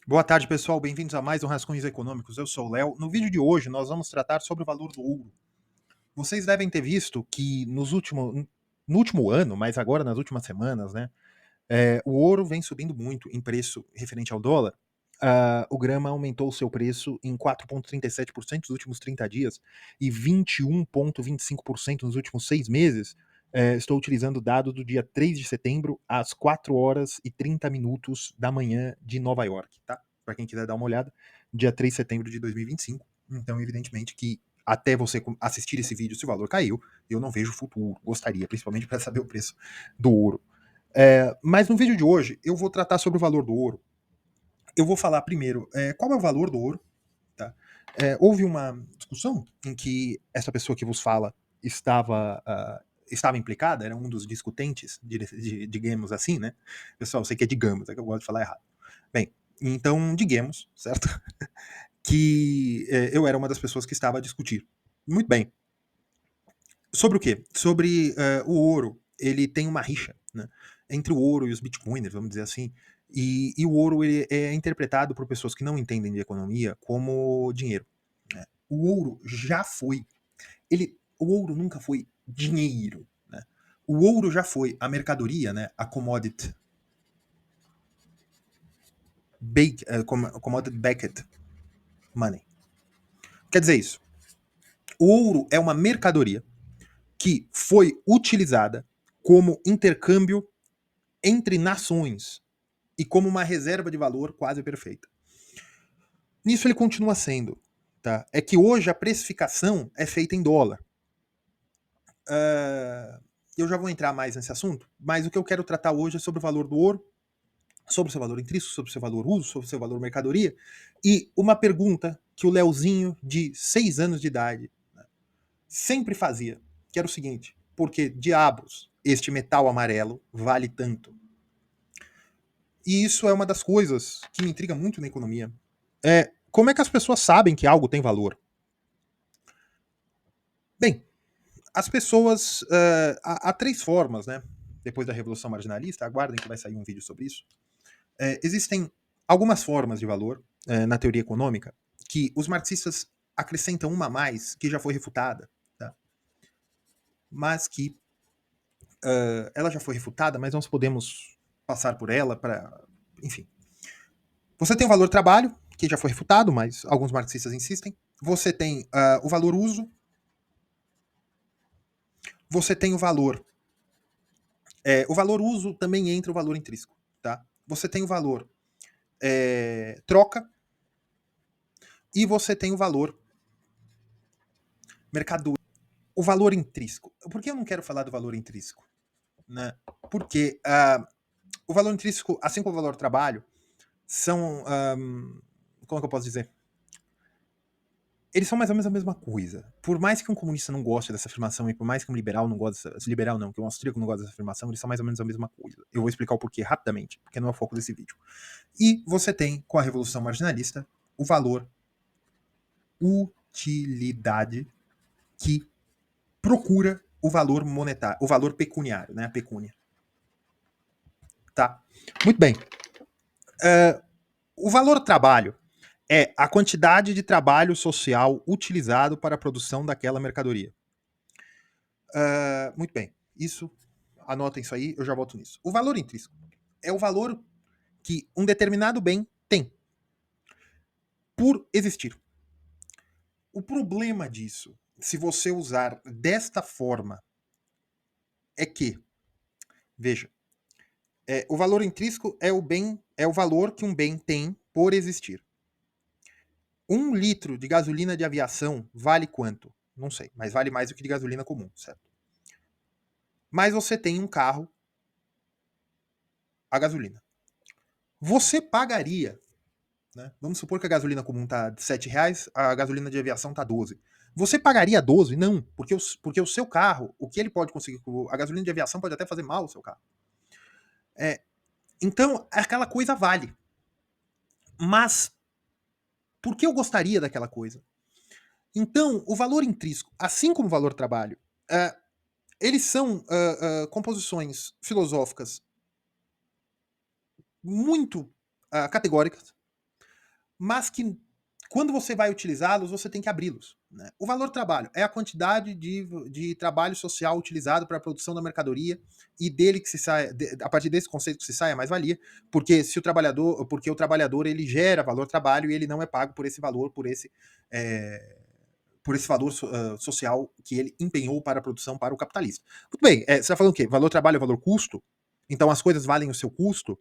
Boa tarde, pessoal. Bem-vindos a mais um Rascunhos Econômicos. Eu sou o Léo. No vídeo de hoje, nós vamos tratar sobre o valor do ouro. Vocês devem ter visto que no último ano, mas agora nas últimas semanas, né, o ouro vem subindo muito em preço referente ao dólar. O grama aumentou o seu preço em 4,37% nos últimos 30 dias e 21,25% nos últimos 6 meses. Estou utilizando o dado do dia 3 de setembro, às 4 horas e 30 minutos da manhã de Nova York, tá? Para quem quiser dar uma olhada, dia 3 de setembro de 2025. Então, evidentemente que até você assistir esse vídeo, se o valor caiu, eu não vejo futuro. Gostaria, principalmente para saber o preço do ouro. Mas no vídeo de hoje eu vou tratar sobre o valor do ouro. Eu vou falar primeiro qual é o valor do ouro. Tá? Houve uma discussão em que essa pessoa que vos fala estava implicada, era um dos discutentes, digamos assim, né? Pessoal, eu sei que é digamos, é que eu gosto de falar errado. Bem, então digamos, certo? Que eu era uma das pessoas que estava a discutir. Muito bem. Sobre o quê? Sobre o ouro. Ele tem uma rixa, né, entre o ouro e os bitcoiners, vamos dizer assim. E o ouro ele é interpretado por pessoas que não entendem de economia como dinheiro. Né? O ouro já foi. O ouro nunca foi dinheiro. Né? O ouro já foi a mercadoria, né, a commodity, commodity backed money. Quer dizer isso. O ouro é uma mercadoria que foi utilizada como intercâmbio entre nações e como uma reserva de valor quase perfeita. Nisso ele continua sendo. Tá? É que hoje a precificação é feita em dólar. Eu já vou entrar mais nesse assunto, mas o que eu quero tratar hoje é sobre o valor do ouro, sobre o seu valor intrínseco, sobre o seu valor uso, sobre o seu valor mercadoria, e uma pergunta que o Leozinho, de 6 anos de idade, né, sempre fazia, que era o seguinte: por que diabos este metal amarelo vale tanto? E isso é uma das coisas que me intriga muito na economia. Como é que as pessoas sabem que algo tem valor? Bem, as pessoas. Há três formas, né? Depois da Revolução Marginalista, aguardem que vai sair um vídeo sobre isso. Existem algumas formas de valor na teoria econômica que os marxistas acrescentam uma a mais que já foi refutada, tá? Mas que ela já foi refutada, mas nós podemos passar por ela para. Enfim. Você tem o valor trabalho, que já foi refutado, mas alguns marxistas insistem. Você tem o valor uso. Você tem o valor. O valor uso também entra o valor intrínseco. Tá? Você tem o valor troca. E você tem o valor mercadoria. O valor intrínseco. Por que eu não quero falar do valor intrínseco? Né? Porque o valor intrínseco, assim como o valor trabalho, são. Como é que eu posso dizer? Eles são mais ou menos a mesma coisa. Por mais que um comunista não goste dessa afirmação e por mais que um liberal não goste dessa, liberal não, que um austríaco não goste dessa afirmação, eles são mais ou menos a mesma coisa. Eu vou explicar o porquê rapidamente, porque não é o foco desse vídeo. E você tem, com a revolução marginalista, o valor utilidade que procura o valor monetário, o valor pecuniário, né, a pecúnia. Tá? Muito bem. O valor trabalho é a quantidade de trabalho social utilizado para a produção daquela mercadoria. Muito bem. Isso, anotem isso aí, eu já volto nisso. O valor intrínseco é o valor que um determinado bem tem por existir. O problema disso, se você usar desta forma, é que, veja, o valor intrínseco é o valor que um bem tem por existir. 1 litro de gasolina de aviação vale quanto? Não sei, mas vale mais do que de gasolina comum, certo? Mas você tem um carro a gasolina. Você pagaria, né? Vamos supor que a gasolina comum está de R$ 7, a gasolina de aviação está 12. Você pagaria 12? Não, porque o seu carro, o que ele pode conseguir, a gasolina de aviação pode até fazer mal ao seu carro. Então, aquela coisa vale. Mas, por que eu gostaria daquela coisa? Então, o valor intrínseco, assim como o valor trabalho, eles são composições filosóficas muito categóricas, mas que quando você vai utilizá-los, você tem que abri-los, né? O valor trabalho é a quantidade de trabalho social utilizado para a produção da mercadoria e dele que se sai, a partir desse conceito que se sai a mais-valia, porque o trabalhador ele gera valor trabalho e ele não é pago por esse valor, por esse valor social que ele empenhou para a produção para o capitalista. Muito bem, você está falando o quê? Valor trabalho é valor custo? Então as coisas valem o seu custo?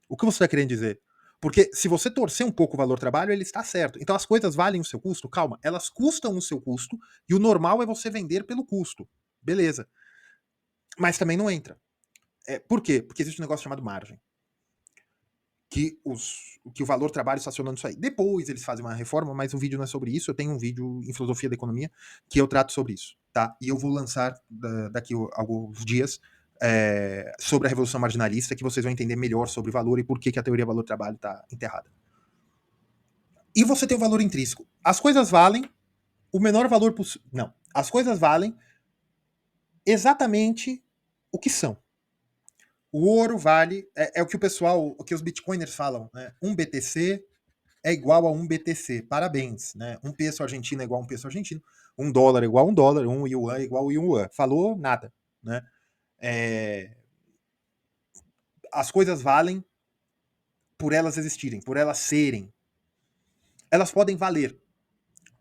O que você está querendo dizer? Porque se você torcer um pouco o valor trabalho, ele está certo. Então as coisas valem o seu custo? Calma, elas custam o seu custo e o normal é você vender pelo custo. Beleza. Mas também não entra. Por quê? Porque existe um negócio chamado margem. Que o valor trabalho estacionando isso aí. Depois eles fazem uma reforma, mas o vídeo não é sobre isso. Eu tenho um vídeo em filosofia da economia que eu trato sobre isso, tá? E eu vou lançar daqui a alguns dias sobre a revolução marginalista, que vocês vão entender melhor sobre valor e por que a teoria valor-trabalho está enterrada. E você tem o valor intrínseco. As coisas valem o menor valor possível. Não. As coisas valem exatamente o que são. O ouro vale. É o que o que os bitcoiners falam, né? Um BTC é igual a um BTC. Parabéns, né? Um peso argentino é igual a um peso argentino. Um dólar é igual a um dólar. Um yuan é igual a um yuan. Falou nada, né? As coisas valem por elas existirem, por elas serem. Elas podem valer.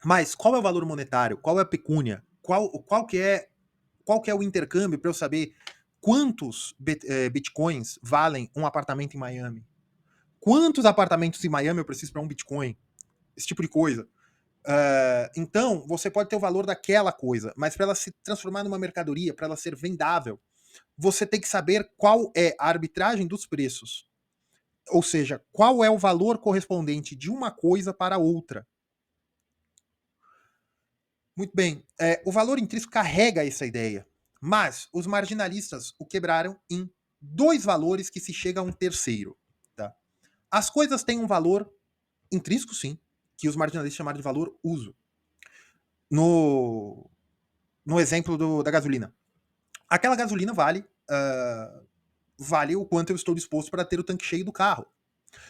Mas qual é o valor monetário? Qual é a pecúnia? Qual que é o intercâmbio para eu saber quantos bitcoins valem um apartamento em Miami? Quantos apartamentos em Miami eu preciso para um bitcoin? Esse tipo de coisa. Então, você pode ter o valor daquela coisa, mas para ela se transformar numa mercadoria, para ela ser vendável, você tem que saber qual é a arbitragem dos preços. Ou seja, qual é o valor correspondente de uma coisa para outra. Muito bem. O valor intrínseco carrega essa ideia, mas os marginalistas o quebraram em dois valores que se chega a um terceiro. Tá? As coisas têm um valor intrínseco, sim, que os marginalistas chamaram de valor uso. No exemplo da gasolina. Aquela gasolina vale o quanto eu estou disposto para ter o tanque cheio do carro.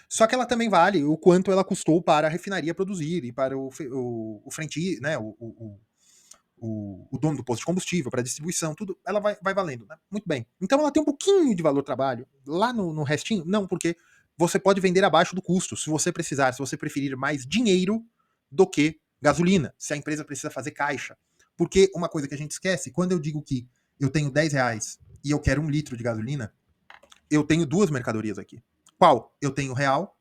Só que ela também vale o quanto ela custou para a refinaria produzir e para o frente, né, o dono do posto de combustível, para a distribuição, tudo, ela vai valendo, né? Muito bem. Então ela tem um pouquinho de valor trabalho. Lá no restinho, não, porque você pode vender abaixo do custo, se você precisar, se você preferir mais dinheiro do que gasolina, se a empresa precisa fazer caixa. Porque uma coisa que a gente esquece, quando eu digo que eu tenho 10 reais e eu quero 1 litro de gasolina, eu tenho duas mercadorias aqui. Qual? Eu tenho real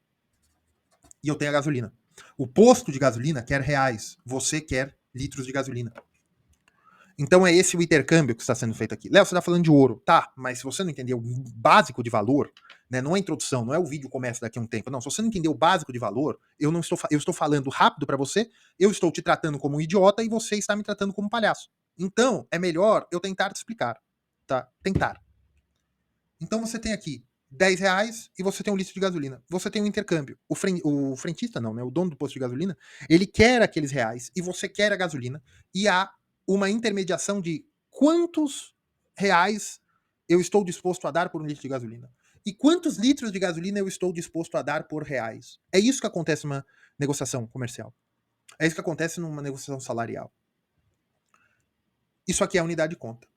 e eu tenho a gasolina. O posto de gasolina quer reais, você quer litros de gasolina. Então é esse o intercâmbio que está sendo feito aqui. Léo, você está falando de ouro. Tá, mas se você não entendeu o básico de valor, né, não é introdução, não é o vídeo começa daqui a um tempo. Não, se você não entendeu o básico de valor, eu estou falando rápido para você, eu estou te tratando como um idiota e você está me tratando como um palhaço. Então, é melhor eu tentar te explicar. Tá? Tentar. Então você tem aqui 10 reais e você tem 1 litro de gasolina. Você tem um intercâmbio. O frentista não, né? O dono do posto de gasolina, ele quer aqueles reais e você quer a gasolina e há uma intermediação de quantos reais eu estou disposto a dar por 1 litro de gasolina. E quantos litros de gasolina eu estou disposto a dar por reais. É isso que acontece numa negociação comercial. É isso que acontece numa negociação salarial. Isso aqui é a unidade de conta.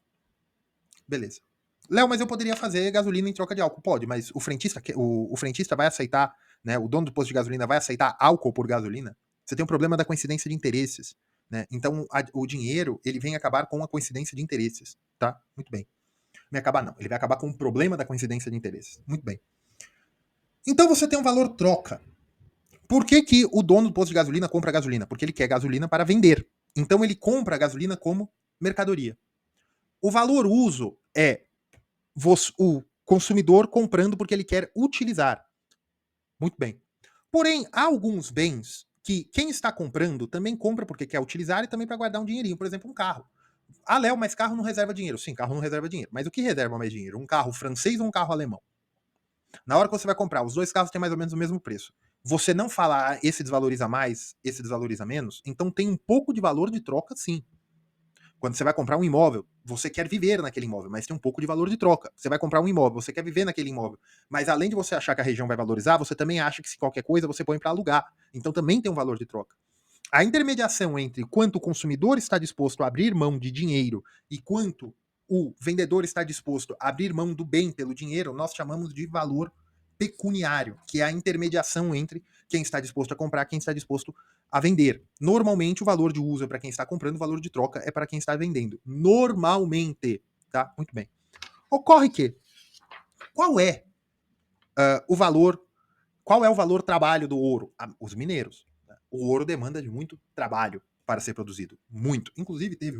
Beleza. Léo, mas eu poderia fazer gasolina em troca de álcool. Pode, mas o frentista vai aceitar, né? O dono do posto de gasolina vai aceitar álcool por gasolina? Você tem um problema da coincidência de interesses, né? Então o dinheiro ele vem acabar com a coincidência de interesses, tá? Muito bem. Não vai acabar não, ele vai acabar com o problema da coincidência de interesses. Muito bem. Então você tem um valor troca. Por que o dono do posto de gasolina compra gasolina? Porque ele quer gasolina para vender. Então ele compra a gasolina como mercadoria. O valor uso é o consumidor comprando porque ele quer utilizar. Muito bem. Porém, há alguns bens que quem está comprando também compra porque quer utilizar e também para guardar um dinheirinho. Por exemplo, um carro. Ah, Léo, mas carro não reserva dinheiro. Sim, carro não reserva dinheiro. Mas o que reserva mais dinheiro? Um carro francês ou um carro alemão? Na hora que você vai comprar, os dois carros têm mais ou menos o mesmo preço. Você não fala, esse desvaloriza mais, esse desvaloriza menos, então tem um pouco de valor de troca, sim. Quando você vai comprar um imóvel, você quer viver naquele imóvel, mas tem um pouco de valor de troca. Você vai comprar um imóvel, você quer viver naquele imóvel, mas além de você achar que a região vai valorizar, você também acha que se qualquer coisa você põe para alugar. Então também tem um valor de troca. A intermediação entre quanto o consumidor está disposto a abrir mão de dinheiro e quanto o vendedor está disposto a abrir mão do bem pelo dinheiro, nós chamamos de valor pecuniário, que é a intermediação entre quem está disposto a comprar e quem está disposto a vender. Normalmente, o valor de uso é para quem está comprando, o valor de troca é para quem está vendendo. Normalmente, tá? Muito bem. Ocorre que, qual é o valor, qual é o valor trabalho do ouro? Os mineiros. Né? O ouro demanda de muito trabalho para ser produzido. Muito. Inclusive, teve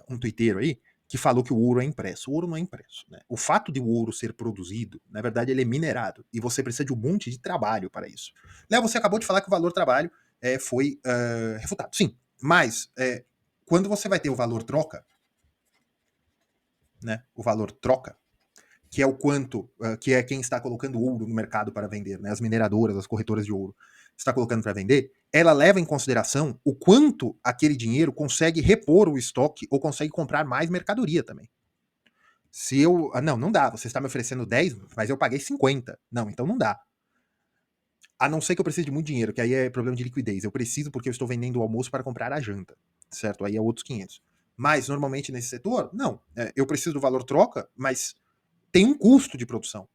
um tuiteiro aí que falou que o ouro é impresso. O ouro não é impresso. Né? O fato de o ouro ser produzido, na verdade, ele é minerado. E você precisa de um monte de trabalho para isso. Léo, você acabou de falar que o valor trabalho foi refutado. Sim, mas quando você vai ter o valor troca, né? O valor troca, que é o quanto, que é quem está colocando ouro no mercado para vender, né? As mineradoras, as corretoras de ouro, está colocando para vender, ela leva em consideração o quanto aquele dinheiro consegue repor o estoque ou consegue comprar mais mercadoria também. Se eu. Não dá. Você está me oferecendo 10, mas eu paguei 50. Não, então não dá. A não ser que eu precise de muito dinheiro, que aí é problema de liquidez. Eu preciso porque eu estou vendendo o almoço para comprar a janta. Certo? Aí é outros 500. Mas, normalmente, nesse setor, não. Eu preciso do valor troca, mas tem um custo de produção.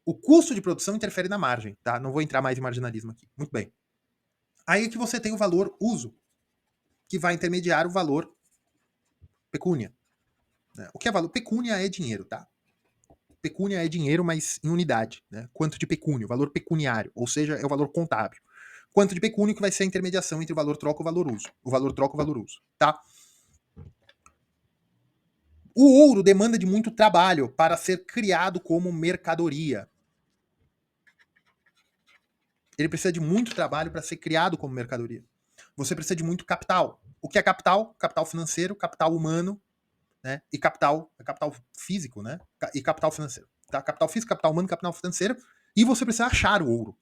O custo de produção interfere na margem, tá? Não vou entrar mais em marginalismo aqui. Muito bem. Aí é que você tem o valor uso, que vai intermediar o valor pecúnia. Né? O que é valor? Pecúnia é dinheiro, tá? Pecúnia é dinheiro, mas em unidade. Né? Quanto de pecúnio? Valor pecuniário, ou seja, é o valor contábil. Quanto de pecúnio que vai ser a intermediação entre o valor troca e o valor uso. O valor troca e o valor uso, tá? O ouro demanda de muito trabalho para ser criado como mercadoria. Ele precisa de muito trabalho para ser criado como mercadoria. Você precisa de muito capital. O que é capital? Capital financeiro, capital humano, né? E capital físico, né? E capital financeiro. Tá? Capital físico, capital humano, capital financeiro. E você precisa achar o ouro.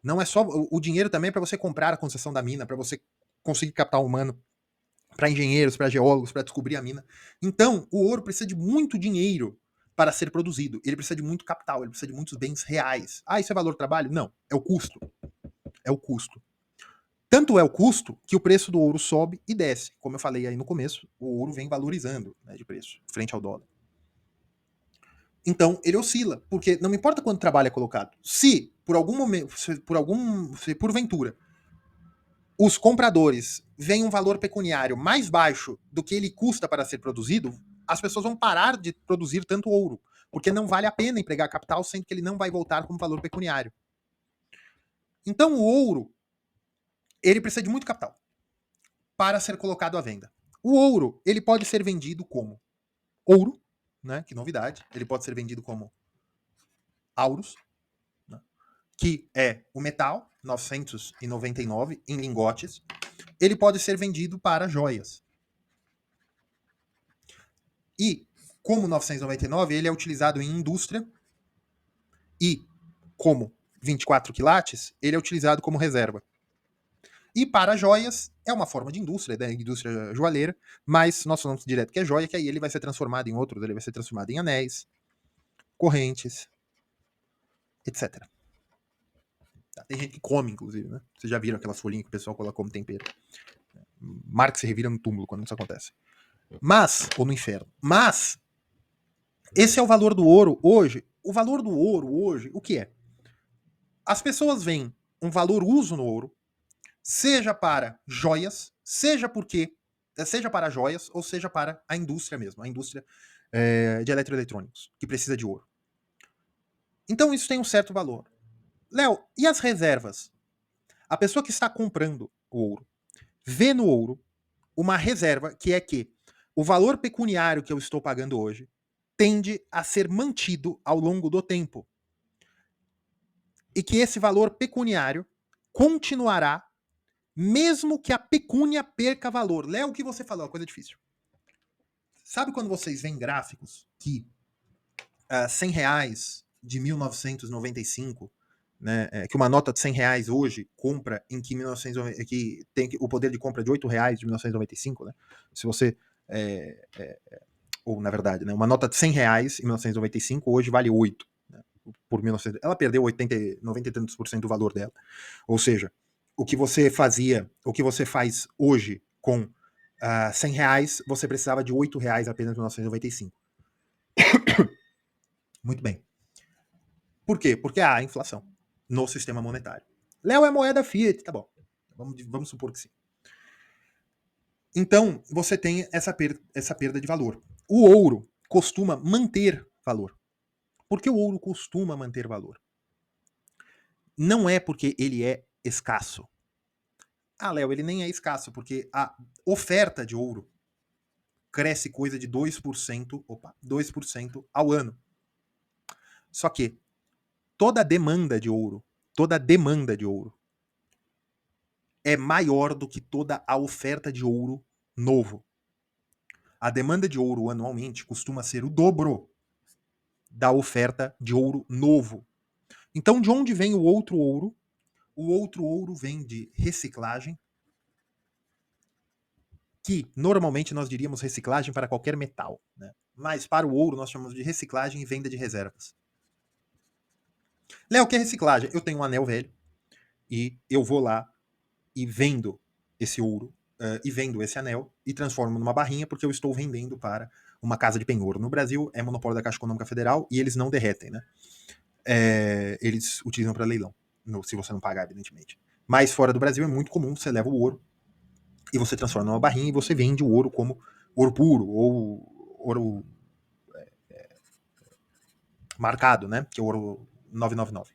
Não é só o dinheiro também para você comprar a concessão da mina, para você conseguir capital humano, para engenheiros, para geólogos, para descobrir a mina. Então, o ouro precisa de muito dinheiro para ser produzido. Ele precisa de muito capital, ele precisa de muitos bens reais. Ah, isso é valor do trabalho? Não, é o custo. É o custo. Tanto é o custo que o preço do ouro sobe e desce. Como eu falei aí no começo, o ouro vem valorizando, né, de preço frente ao dólar. Então ele oscila, porque não importa quanto trabalho é colocado. Se por algum momento, se porventura os compradores veem um valor pecuniário mais baixo do que ele custa para ser produzido, as pessoas vão parar de produzir tanto ouro, porque não vale a pena empregar capital, sendo que ele não vai voltar como valor pecuniário. Então o ouro, ele precisa de muito capital para ser colocado à venda. O ouro, ele pode ser vendido como ouro, né? Que novidade. Ele pode ser vendido como auros, né, que é o metal 999 em lingotes. Ele pode ser vendido para joias. E como 999, ele é utilizado em indústria e como 24 quilates, ele é utilizado como reserva. E para joias, é uma forma de indústria, da indústria joalheira, mas nós falamos direto que é joia, que aí ele vai ser transformado em outros, ele vai ser transformado em anéis, correntes, etc. Tá? Tem gente que come, inclusive, né? Vocês já viram aquelas folhinhas que o pessoal coloca como tempero. Marx se revira no túmulo quando isso acontece. Mas, ou no inferno. Mas, esse é o valor do ouro hoje. O valor do ouro hoje, o que é? As pessoas veem um valor uso no ouro, seja para joias, seja para joias, ou seja para a indústria mesmo, a indústria de eletroeletrônicos, que precisa de ouro. Então isso tem um certo valor. Léo, e as reservas? A pessoa que está comprando o ouro vê no ouro uma reserva que é que o valor pecuniário que eu estou pagando hoje tende a ser mantido ao longo do tempo. E que esse valor pecuniário continuará mesmo que a pecúnia perca valor. Léo, o que você falou? É uma coisa difícil. Sabe quando vocês veem gráficos que R$ 100 de 1995, né, que uma nota de R$ 100 hoje compra em que, 1990, que tem o poder de compra de R$ 8 de 1995, né? Se você ou na verdade, né, uma nota de R$ 100 em 1995 hoje vale 8, né, por 1900. Ela perdeu 90 e tantos por cento do valor dela. Ou seja, o que você faz hoje com R$ 100, você precisava de R$ 8 apenas em 1995. Muito bem. Por quê? Porque há inflação no sistema monetário. Léo, é moeda fiat, tá bom. Vamos supor que sim. Então, você tem essa perda de valor. O ouro costuma manter valor. Por que o ouro costuma manter valor? Não é porque ele é escasso. Ah, Léo, ele nem é escasso, porque a oferta de ouro cresce coisa de 2%, 2% ao ano. Só que toda a demanda de ouro é maior do que toda a oferta de ouro novo. A demanda de ouro anualmente costuma ser o dobro da oferta de ouro novo. Então, de onde vem o outro ouro? O outro ouro vem de reciclagem, que normalmente nós diríamos reciclagem para qualquer metal, né? Mas para o ouro nós chamamos de reciclagem e venda de reservas. Léo, o que é reciclagem? Eu tenho um anel velho e eu vou lá e vendo esse ouro e vendo esse anel e transformo numa barrinha porque eu estou vendendo para uma casa de penhor. No Brasil é monopólio da Caixa Econômica Federal e eles não derretem, né? Eles utilizam para leilão, se você não pagar, evidentemente. Mas fora do Brasil é muito comum, você leva o ouro e você transforma numa barrinha e você vende o ouro como ouro puro ou ouro marcado, né? Que é o ouro 999.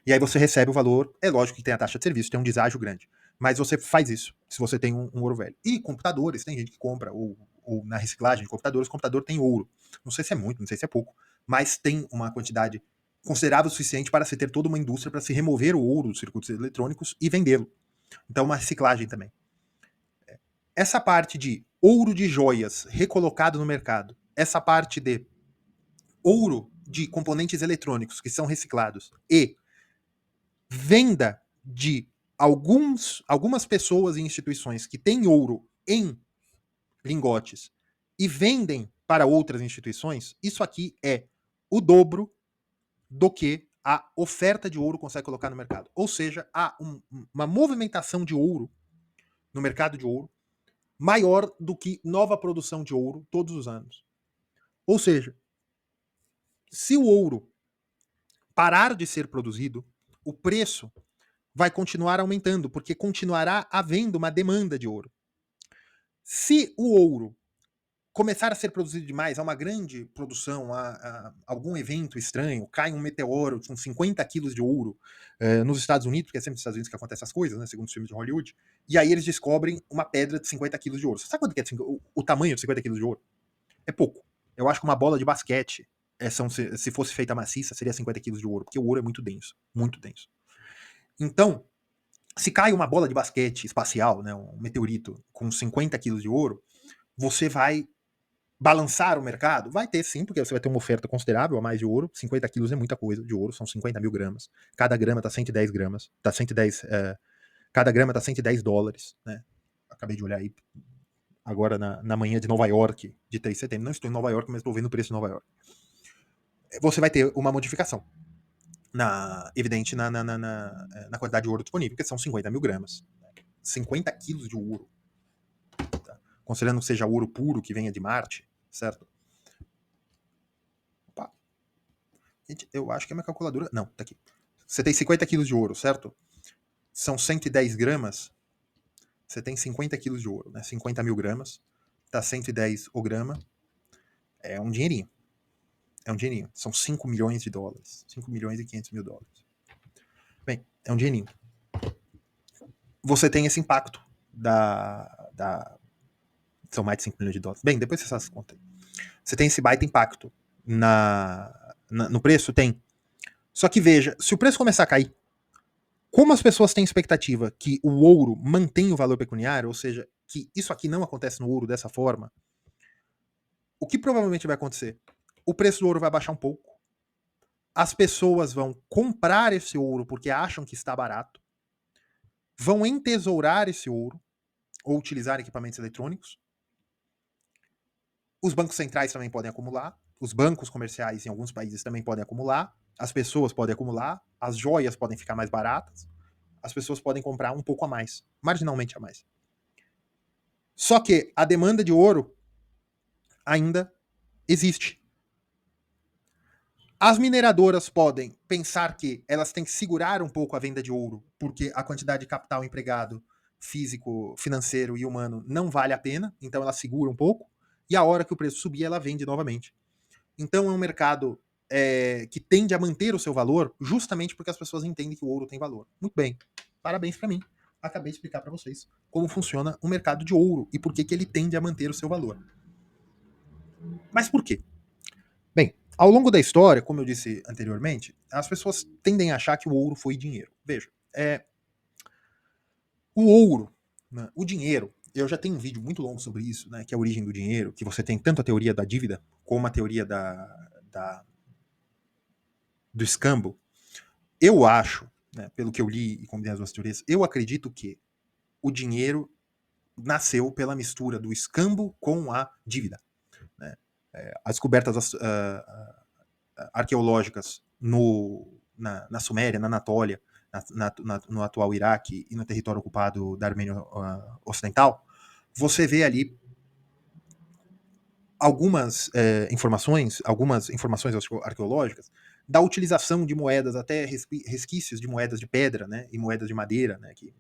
E aí você recebe o valor, é lógico que tem a taxa de serviço, tem um deságio grande. Mas você faz isso, se você tem um ouro velho. E computadores, tem gente que compra, ou na reciclagem de computadores, o computador tem ouro. Não sei se é muito, não sei se é pouco, mas tem uma quantidade considerável o suficiente para se ter toda uma indústria para se remover o ouro dos circuitos eletrônicos e vendê-lo. Então, uma reciclagem também. Essa parte de ouro de joias recolocado no mercado, essa parte de ouro de componentes eletrônicos que são reciclados e venda de algumas pessoas e instituições que têm ouro em lingotes e vendem para outras instituições, isso aqui é o dobro do que a oferta de ouro consegue colocar no mercado. Ou seja, há uma movimentação de ouro no mercado de ouro maior do que nova produção de ouro todos os anos. Ou seja, se o ouro parar de ser produzido, o preço vai continuar aumentando, porque continuará havendo uma demanda de ouro. Se o ouro começar a ser produzido demais, há uma grande produção, há algum evento estranho, cai um meteoro com 50 quilos de ouro nos Estados Unidos, porque é sempre nos Estados Unidos que acontecem essas coisas, né, segundo os filmes de Hollywood, e aí eles descobrem uma pedra de 50 quilos de ouro. Você sabe quanto que é o tamanho de 50 quilos de ouro? É pouco. Eu acho que uma bola de basquete, se fosse feita maciça, seria 50 quilos de ouro, porque o ouro é muito denso, muito denso. Então, se cai uma bola de basquete espacial, né, um meteorito com 50 quilos de ouro, você vai balançar o mercado? Vai ter sim, porque você vai ter uma oferta considerável a mais de ouro. 50 quilos é muita coisa de ouro, são 50 mil gramas. Cada grama tá 110 gramas. Tá 110, cada grama tá $110, né? Acabei de olhar aí agora na manhã de Nova York, de 3 de setembro. Não estou em Nova York, mas estou vendo o preço de Nova York. Você vai ter uma modificação. Evidente na quantidade de ouro disponível, que são 50 mil gramas. 50 quilos de ouro. Tá? Considerando que seja ouro puro que venha de Marte, certo? Opa. Gente, eu acho que a minha calculadora. Não, tá aqui. Você tem 50 quilos de ouro, certo? São 110 gramas. Você tem 50 quilos de ouro, né? 50 mil gramas. Tá 110 o grama. É um dinheirinho. É um dinheirinho. São 5 milhões de dólares. 5 milhões e 500 mil dólares. Bem, é um dinheirinho. Você tem esse impacto são mais de 5 milhões de dólares. Bem, depois você faz essa conta aí. Você tem esse baita impacto no preço? Tem. Só que veja, se o preço começar a cair, como as pessoas têm expectativa que o ouro mantenha o valor pecuniário, ou seja, que isso aqui não acontece no ouro dessa forma, o que provavelmente vai acontecer? O preço do ouro vai baixar um pouco, as pessoas vão comprar esse ouro porque acham que está barato, vão entesourar esse ouro, ou utilizar equipamentos eletrônicos, Os bancos centrais também podem acumular, os bancos comerciais em alguns países também podem acumular, as pessoas podem acumular, as joias podem ficar mais baratas, as pessoas podem comprar um pouco a mais, marginalmente a mais. Só que a demanda de ouro ainda existe. As mineradoras podem pensar que elas têm que segurar um pouco a venda de ouro, porque a quantidade de capital empregado físico, financeiro e humano não vale a pena, então ela segura um pouco, e a hora que o preço subir, ela vende novamente. Então é um mercado que tende a manter o seu valor justamente porque as pessoas entendem que o ouro tem valor. Muito bem, parabéns para mim. Acabei de explicar para vocês como funciona o mercado de ouro e por que ele tende a manter o seu valor. Mas por quê? Bem, ao longo da história, como eu disse anteriormente, as pessoas tendem a achar que o ouro foi dinheiro. Veja, o ouro, né, o dinheiro, eu já tenho um vídeo muito longo sobre isso, né, que é a origem do dinheiro, que você tem tanto a teoria da dívida como a teoria do escambo. Eu acho, né, pelo que eu li e combinei as duas teorias, eu acredito que o dinheiro nasceu pela mistura do escambo com a dívida. Né? As descobertas arqueológicas na Suméria, na Anatólia, no atual Iraque e no território ocupado da Armênia Ocidental, você vê ali algumas informações arqueológicas da utilização de moedas, até resquícios de moedas de pedra, né, e moedas de madeira, né, que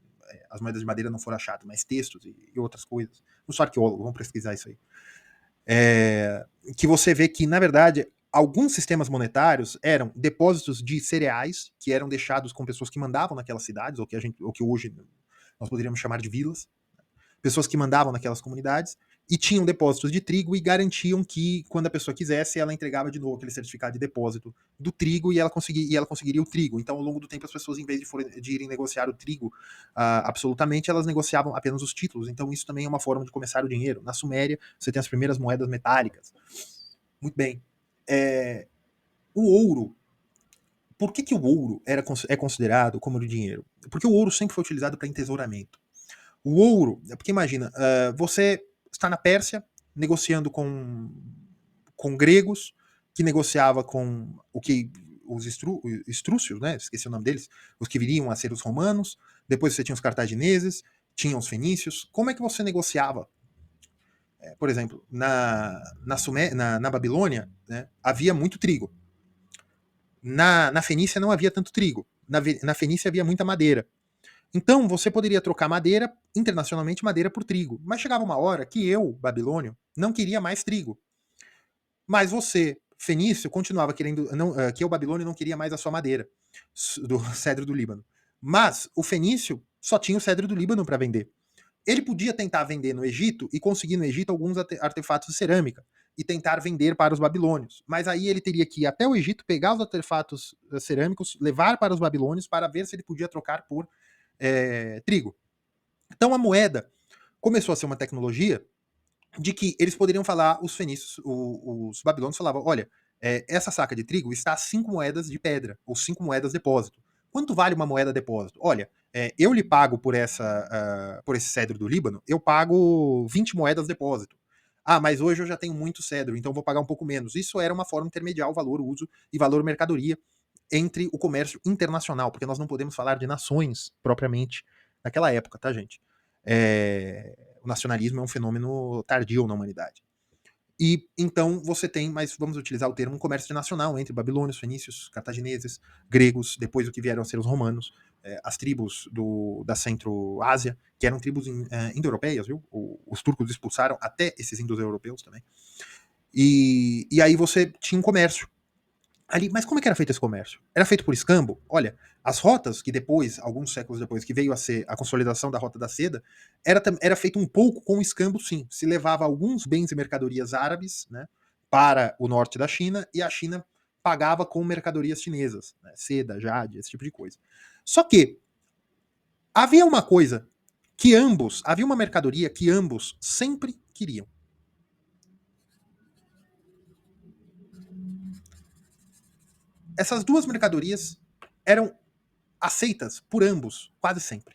as moedas de madeira não foram achadas, mas textos e outras coisas. Não sou arqueólogo, vamos pesquisar isso aí. Que você vê que, na verdade, alguns sistemas monetários eram depósitos de cereais que eram deixados com pessoas que mandavam naquelas cidades, ou que hoje nós poderíamos chamar de vilas, pessoas que mandavam naquelas comunidades, e tinham depósitos de trigo e garantiam que, quando a pessoa quisesse, ela entregava de novo aquele certificado de depósito do trigo e ela conseguiria o trigo. Então, ao longo do tempo, as pessoas, em vez de irem negociar o trigo absolutamente, elas negociavam apenas os títulos. Então, isso também é uma forma de começar o dinheiro. Na Suméria, você tem as primeiras moedas metálicas. Muito bem. O ouro. Por que o ouro é considerado como dinheiro? Porque o ouro sempre foi utilizado para entesouramento. O ouro, porque imagina, você está na Pérsia negociando com gregos, que negociava com o que os estrúcios, né? Esqueci o nome deles, os que viriam a ser os romanos. Depois você tinha os cartagineses, tinha os fenícios. Como é que você negociava? Por exemplo, na Babilônia, né, havia muito trigo. Na Fenícia não havia tanto trigo. Na Fenícia havia muita madeira. Então, você poderia trocar madeira, internacionalmente, madeira por trigo. Mas chegava uma hora que eu, babilônio, não queria mais trigo. Mas você, fenício, continuava querendo. Que eu, babilônio, não queria mais a sua madeira, do cedro do Líbano. Mas o fenício só tinha o cedro do Líbano para vender. Ele podia tentar vender no Egito e conseguir no Egito alguns artefatos de cerâmica e tentar vender para os babilônios. Mas aí ele teria que ir até o Egito, pegar os artefatos cerâmicos, levar para os babilônios para ver se ele podia trocar por trigo. Então a moeda começou a ser uma tecnologia de que eles poderiam falar, os fenícios, os babilônios falavam, olha, essa saca de trigo está a 5 moedas de pedra, ou 5 moedas de depósito. Quanto vale uma moeda de depósito? Olha, eu lhe pago por esse cedro do Líbano, eu pago 20 moedas de depósito. Ah, mas hoje eu já tenho muito cedro, então vou pagar um pouco menos. Isso era uma forma de intermediar o valor, uso e valor mercadoria entre o comércio internacional, porque nós não podemos falar de nações propriamente naquela época, tá, gente? O nacionalismo é um fenômeno tardio na humanidade. E então você tem, mas vamos utilizar o termo, um comércio nacional entre babilônios, fenícios, cartagineses, gregos, depois do que vieram a ser os romanos, as tribos da Centro-Ásia, que eram tribos indo-europeias, viu? Os turcos expulsaram até esses indo-europeus também. E aí você tinha um comércio ali, mas como é que era feito esse comércio? Era feito por escambo? Olha, as rotas que depois, alguns séculos depois, que veio a ser a consolidação da Rota da Seda, era feito um pouco com escambo, sim. Se levava alguns bens e mercadorias árabes, né, para o norte da China, e a China pagava com mercadorias chinesas, né, seda, jade, esse tipo de coisa. Só que havia uma coisa que havia uma mercadoria que ambos sempre queriam. Essas duas mercadorias eram aceitas por ambos, quase sempre.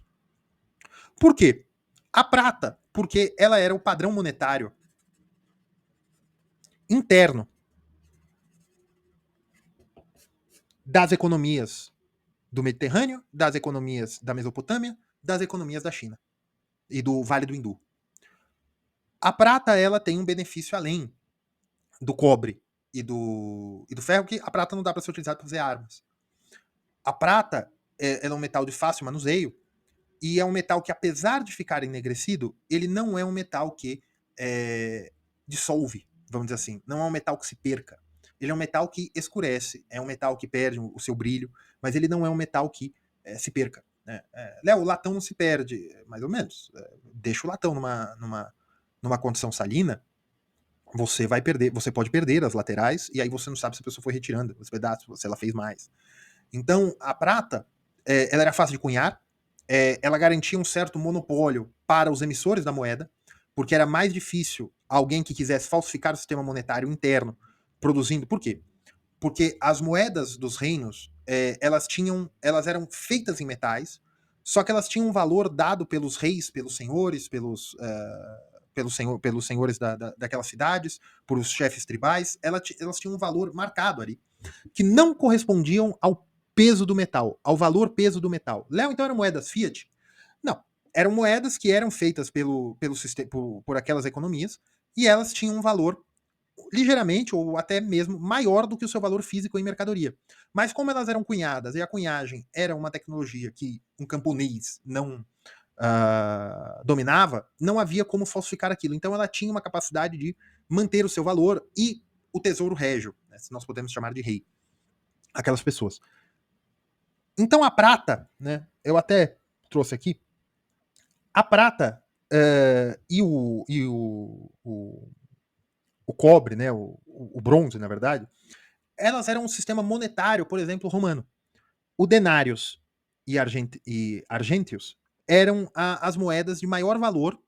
Por quê? A prata, porque ela era o padrão monetário interno das economias do Mediterrâneo, das economias da Mesopotâmia, das economias da China e do Vale do Hindu. A prata, ela tem um benefício além do cobre e do ferro, que a prata não dá para ser utilizada para fazer armas. A prata ela é um metal de fácil manuseio, e é um metal que, apesar de ficar enegrecido, ele não é um metal que dissolve, vamos dizer assim. Não é um metal que se perca. Ele é um metal que escurece, é um metal que perde o seu brilho, mas ele não é um metal que se perca. Léo, o latão não se perde, mais ou menos. Deixa o latão numa condição salina, você vai perder, você pode perder as laterais, e aí você não sabe se a pessoa foi retirando os pedaços, se ela fez mais. Então, a prata, ela era fácil de cunhar, ela garantia um certo monopólio para os emissores da moeda, porque era mais difícil alguém que quisesse falsificar o sistema monetário interno produzindo. Por quê? Porque as moedas dos reinos, elas eram feitas em metais, só que elas tinham um valor dado pelos reis, pelos senhores, pelos senhores daquelas cidades, por os chefes tribais. Elas tinham um valor marcado ali, que não correspondiam ao peso do metal, ao valor peso do metal. Léo, então eram moedas fiat? Não. Eram moedas que eram feitas por aquelas economias, e elas tinham um valor ligeiramente ou até mesmo maior do que o seu valor físico em mercadoria. Mas como elas eram cunhadas, e a cunhagem era uma tecnologia que um camponês não dominava, não havia como falsificar aquilo. Então ela tinha uma capacidade de manter o seu valor e o tesouro régio, né, se nós podemos chamar de rei, aquelas pessoas. Então a prata, né, eu até trouxe aqui, a prata e o cobre, né, o bronze, na verdade, elas eram um sistema monetário, por exemplo, romano. O denários e argentios eram as moedas de maior valor,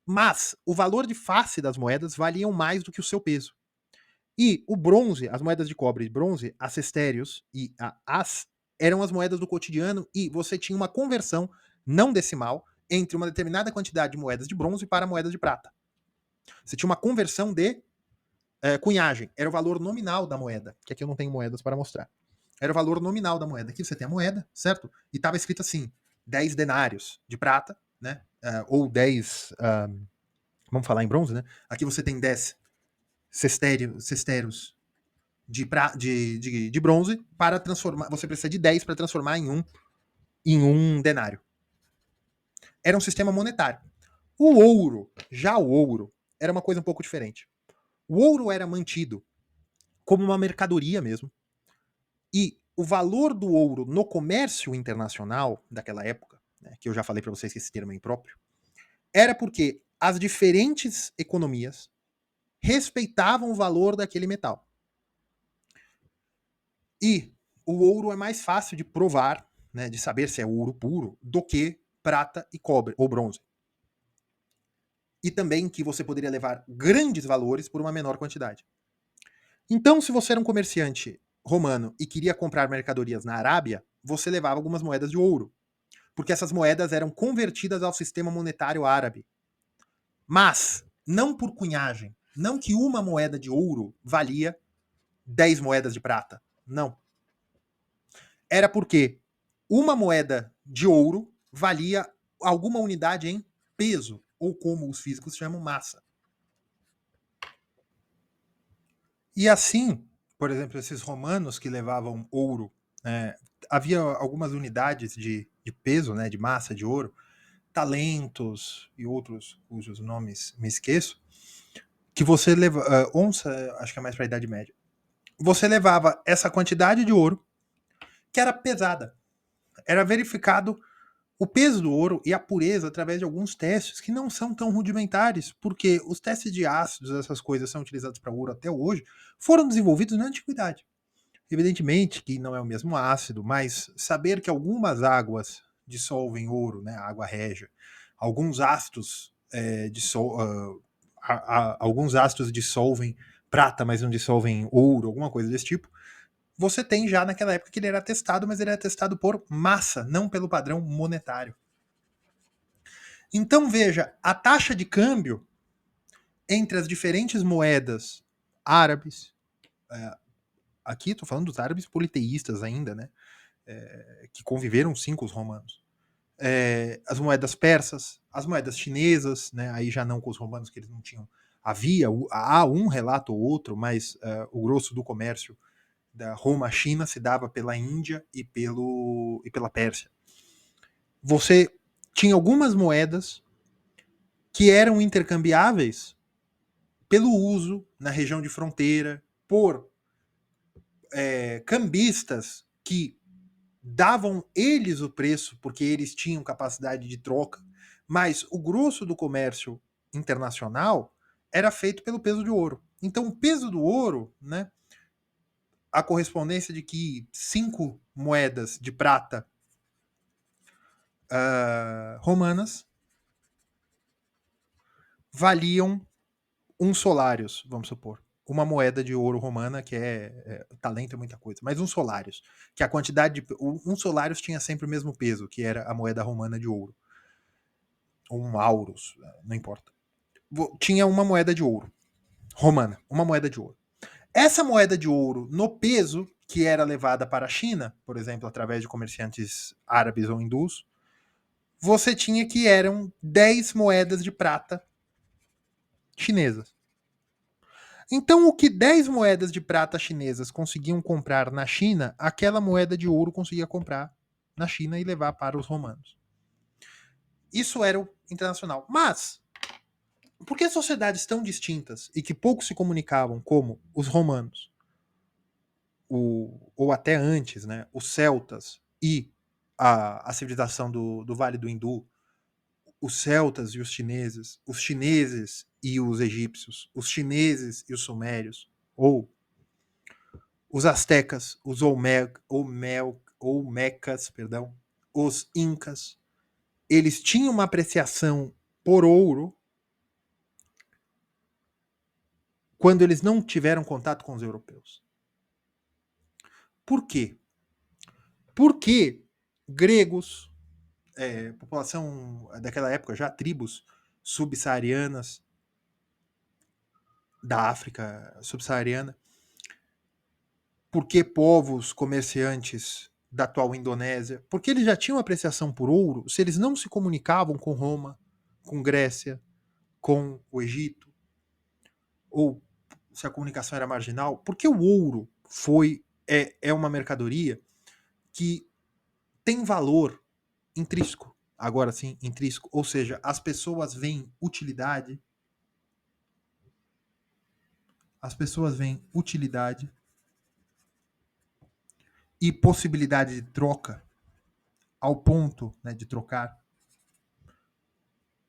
mas o valor de face das moedas valiam mais do que o seu peso. E o bronze, as moedas de cobre e bronze, as sestérios e as eram as moedas do cotidiano, e você tinha uma conversão não decimal entre uma determinada quantidade de moedas de bronze para moedas de prata. Você tinha uma conversão de cunhagem, era o valor nominal da moeda, que aqui eu não tenho moedas para mostrar. Era o valor nominal da moeda. Aqui você tem a moeda, certo? E estava escrito assim, 10 denários de prata, né? Ou 10, vamos falar em bronze, né? Aqui você tem 10 cestéreos de bronze para transformar. Você precisa de 10 para transformar em um denário. Era um sistema monetário. Já o ouro, era uma coisa um pouco diferente. O ouro era mantido como uma mercadoria mesmo. E o valor do ouro no comércio internacional daquela época, né, que eu já falei para vocês que esse termo é impróprio, era porque as diferentes economias respeitavam o valor daquele metal. E o ouro é mais fácil de provar, né, de saber se é ouro puro, do que prata e cobre ou bronze. E também que você poderia levar grandes valores por uma menor quantidade. Então, se você era um comerciante romano e queria comprar mercadorias na Arábia, você levava algumas moedas de ouro, porque essas moedas eram convertidas ao sistema monetário árabe. Mas não por cunhagem, não que uma moeda de ouro valia 10 moedas de prata. Não. Era porque uma moeda de ouro valia alguma unidade em peso, ou como os físicos chamam, massa. E assim, por exemplo, esses romanos que levavam ouro, havia algumas unidades de peso, né, de massa de ouro, talentos e outros cujos nomes me esqueço, que você leva, onça, acho que é mais para a Idade Média, você levava essa quantidade de ouro que era pesada. Era verificado o peso do ouro e a pureza através de alguns testes que não são tão rudimentares, porque os testes de ácidos, essas coisas são utilizados para ouro até hoje, foram desenvolvidos na antiguidade. Evidentemente que não é o mesmo ácido, mas saber que algumas águas dissolvem ouro, né, a água régia, alguns ácidos alguns ácidos dissolvem prata, mas não dissolvem ouro, alguma coisa desse tipo. Você tem já naquela época que ele era testado, mas ele era testado por massa, não pelo padrão monetário. Então veja, a taxa de câmbio entre as diferentes moedas árabes, aqui estou falando dos árabes politeístas ainda, né, que conviveram sim com os romanos. As moedas persas, as moedas chinesas, né, aí já não com os romanos, que eles não tinham. Há um relato ou outro, mas o grosso do comércio da Roma à China se dava pela Índia e pela Pérsia. Você tinha algumas moedas que eram intercambiáveis pelo uso na região de fronteira, por cambistas que davam eles o preço porque eles tinham capacidade de troca, mas o grosso do comércio internacional era feito pelo peso de ouro. Então, o peso do ouro, né, a correspondência de que 5 moedas de prata romanas valiam um solários, vamos supor. Uma moeda de ouro romana, que talento é muita coisa, mas um solários, que a quantidade de. Um solários tinha sempre o mesmo peso, que era a moeda romana de ouro. Ou um auros, não importa. Tinha uma moeda de ouro romana, uma moeda de ouro. Essa moeda de ouro, no peso que era levada para a China, por exemplo, através de comerciantes árabes ou hindus, você tinha que eram 10 moedas de prata chinesas. Então, o que 10 moedas de prata chinesas conseguiam comprar na China, aquela moeda de ouro conseguia comprar na China e levar para os romanos. Isso era o internacional. Mas, por que sociedades tão distintas e que pouco se comunicavam, como os romanos, ou até antes, né, os celtas e a civilização do Vale do Hindu, os celtas e os chineses e os egípcios, os chineses e os sumérios, ou os astecas, os olmecas, perdão, os incas, eles tinham uma apreciação por ouro quando eles não tiveram contato com os europeus. Por quê? Porque gregos, população daquela época, já tribos subsaarianas da África subsaariana, porque povos comerciantes da atual Indonésia, porque eles já tinham apreciação por ouro, se eles não se comunicavam com Roma, com Grécia, com o Egito, ou se a comunicação era marginal, porque o ouro é uma mercadoria que tem valor intrínseco, agora sim, intrínseco, ou seja, as pessoas veem utilidade, e possibilidade de troca ao ponto, né, de trocar,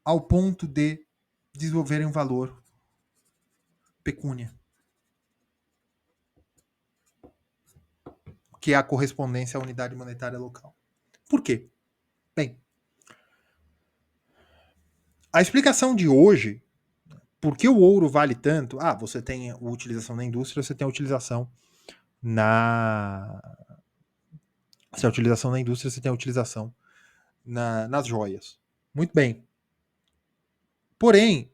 ao ponto de desenvolverem um valor pecúnia, que é a correspondência à unidade monetária local. Por quê? Bem, a explicação de hoje, por que o ouro vale tanto? Você tem a utilização na indústria, você tem a utilização na... Se a utilização na indústria, você tem a utilização nas joias. Muito bem. Porém,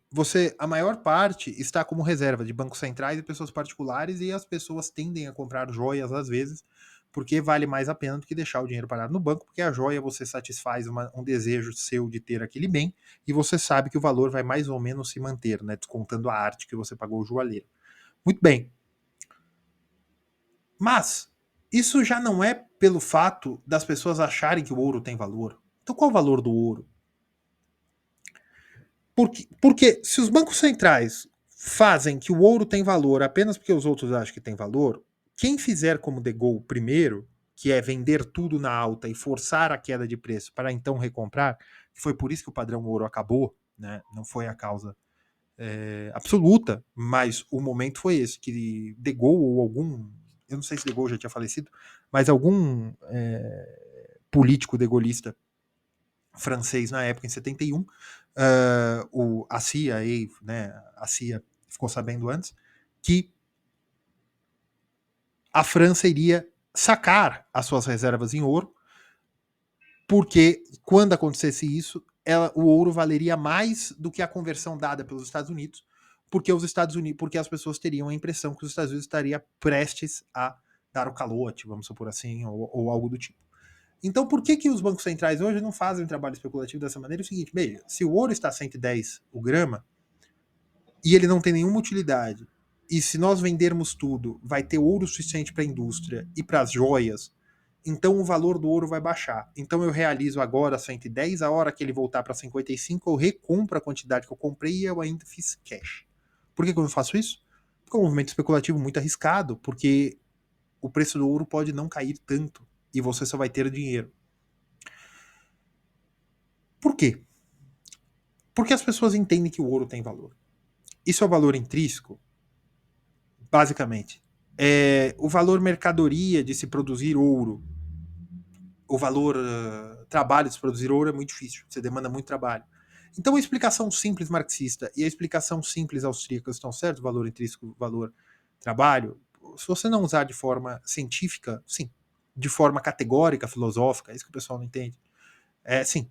a maior parte está como reserva de bancos centrais e pessoas particulares, e as pessoas tendem a comprar joias às vezes, porque vale mais a pena do que deixar o dinheiro parado no banco, porque a joia você satisfaz um desejo seu de ter aquele bem, e você sabe que o valor vai mais ou menos se manter, né, descontando a arte que você pagou o joalheiro. Muito bem. Mas isso já não é pelo fato das pessoas acharem que o ouro tem valor. Então qual o valor do ouro? Porque se os bancos centrais fazem que o ouro tem valor apenas porque os outros acham que tem valor, quem fizer como De Gaulle primeiro, que é vender tudo na alta e forçar a queda de preço para então recomprar, foi por isso que o padrão ouro acabou, né? Não foi a causa absoluta, mas o momento foi esse, que De Gaulle ou algum, eu não sei se De Gaulle já tinha falecido, mas algum político degolista francês na época, em 71, a CIA, né, a CIA ficou sabendo antes, que a França iria sacar as suas reservas em ouro, porque quando acontecesse isso, o ouro valeria mais do que a conversão dada pelos Estados Unidos, porque os Estados Unidos, porque as pessoas teriam a impressão que os Estados Unidos estaria prestes a dar o calote, vamos supor assim, ou algo do tipo. Então, por que os bancos centrais hoje não fazem um trabalho especulativo dessa maneira? É o seguinte, veja, se o ouro está a 110 o grama e ele não tem nenhuma utilidade, e se nós vendermos tudo, vai ter ouro suficiente para a indústria e para as joias, então o valor do ouro vai baixar. Então eu realizo agora 110, a hora que ele voltar para 55, eu recompro a quantidade que eu comprei e eu ainda fiz cash. Por que eu não faço isso? Porque é um movimento especulativo muito arriscado, porque o preço do ouro pode não cair tanto e você só vai ter dinheiro. Por quê? Porque as pessoas entendem que o ouro tem valor. Isso é o valor intrínseco, basicamente. É o valor mercadoria de se produzir ouro. O valor trabalho de se produzir ouro é muito difícil. Você demanda muito trabalho. Então a explicação simples marxista e a explicação simples austríaca estão certos, valor intrínseco, valor trabalho. Se você não usar de forma científica, sim. De forma categórica, filosófica, é isso que o pessoal não entende. Sim,